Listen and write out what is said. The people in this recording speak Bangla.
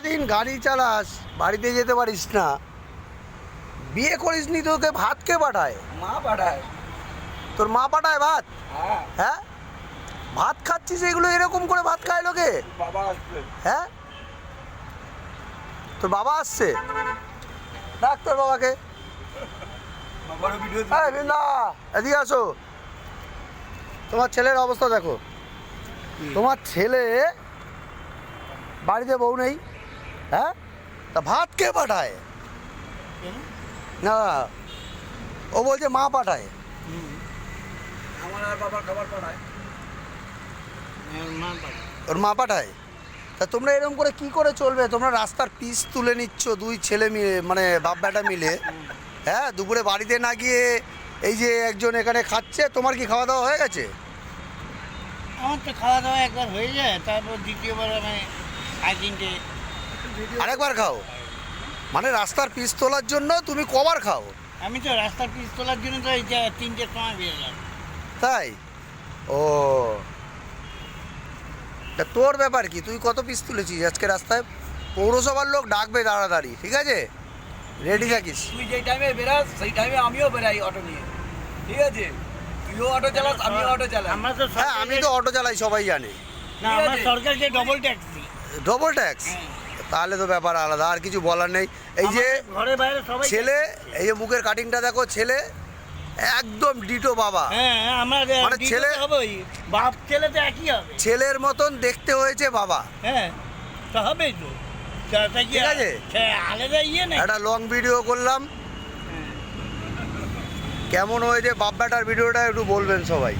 দিন গাড়ি চালাস, বাড়িতে যেতে পারিস না, বিয়ে করিস নি, তোকে ভাত কে পাঠায়? মা পাঠায়। তোর মা পাঠায় ভাত? হ্যাঁ। হ্যাঁ, ভাত খাচ্ছিস এগুলো, এরকম করে ভাত খায় লোকে? বাবা আসবে। হ্যাঁ, তোর বাবা আসছে, ডাক তোর বাবাকে। বাবারও ভিডিও হ্যাঁ বৃন্দা, এদিকে আসো। তোমার ছেলের অবস্থা দেখো। তোমার ছেলে বাড়িতে বউ নেই, হ্যাঁ, তা ভাত কে পাঠায়? না, ও বলছে মা পাঠায়। আমার আর বাবার খাবার পাঠায়। ওর মা পাঠায়। তা তোমরা এরকম করে কি করে চলবে? তোমরা রাস্তার পিস তুলে নিচ্ছ দুই ছেলে মিলে, মানে বাপ বেটা মিলে। হ্যাঁ, দুপুরে বাড়িতে না গিয়ে এই যে একজন এখানে খাচ্ছে। তোমার কি খাওয়া দাওয়া হয়ে গেছে? আমার তো খাওয়া দাওয়া একবার হয়ে যায়, তারপর দ্বিতীয়বার আমি সাড়ে তিনটে। আরেকবার খাও? মানে রাস্তার পিস তোলার জন্য তুমি কবার খাও? আমি তো রাস্তার পিস তোলার জন্য তো এই যে তিনটের সময় বেরোলাম। তাই? ও, তা তোর ব্যাপার কি? তুই কত পিস তুলেছিস আজকে রাস্তায়? পৌরসভার লোক ডাকবে তাড়াতাড়ি, ঠিক আছে? রেডি থাকিস। তুই যেই টাইমে বেরাস সেই টাইমে আমিও বেরাই অটো নিয়ে, ঠিক আছে? তুইও অটো চালাস, আমিও অটো চালাই। আমরা তো হ্যাঁ, আমি তো অটো চালাই, সবাই জানে। না, ঠিক আমরা আছে। সরকারকে ডবল ট্যাক্স দিই। Double tax? তাহলে তো ব্যাপার আলাদা, আর কিছু বলার নেই। এই যে আমাদের ঘরে বাইরে সবাই ছেলে, এই যে মুখের কাটিংটা দেখো, ছেলে একদম ডিটো বাবা। হ্যাঁ, আমরা মানে ছেলে- হবেই, বাপ ছেলে তো একই হবে। ছেলের মতন দেখতে হয়েছে বাবা। হ্যাঁ, তো হবেই তো। তা কি ঠিক আছে। আলাদা ইয়ে নেই। একটা লং ভিডিও করলাম, কেমন হয়েছে বাপ বেটার ভিডিওটা একটু বলবেন সবাই।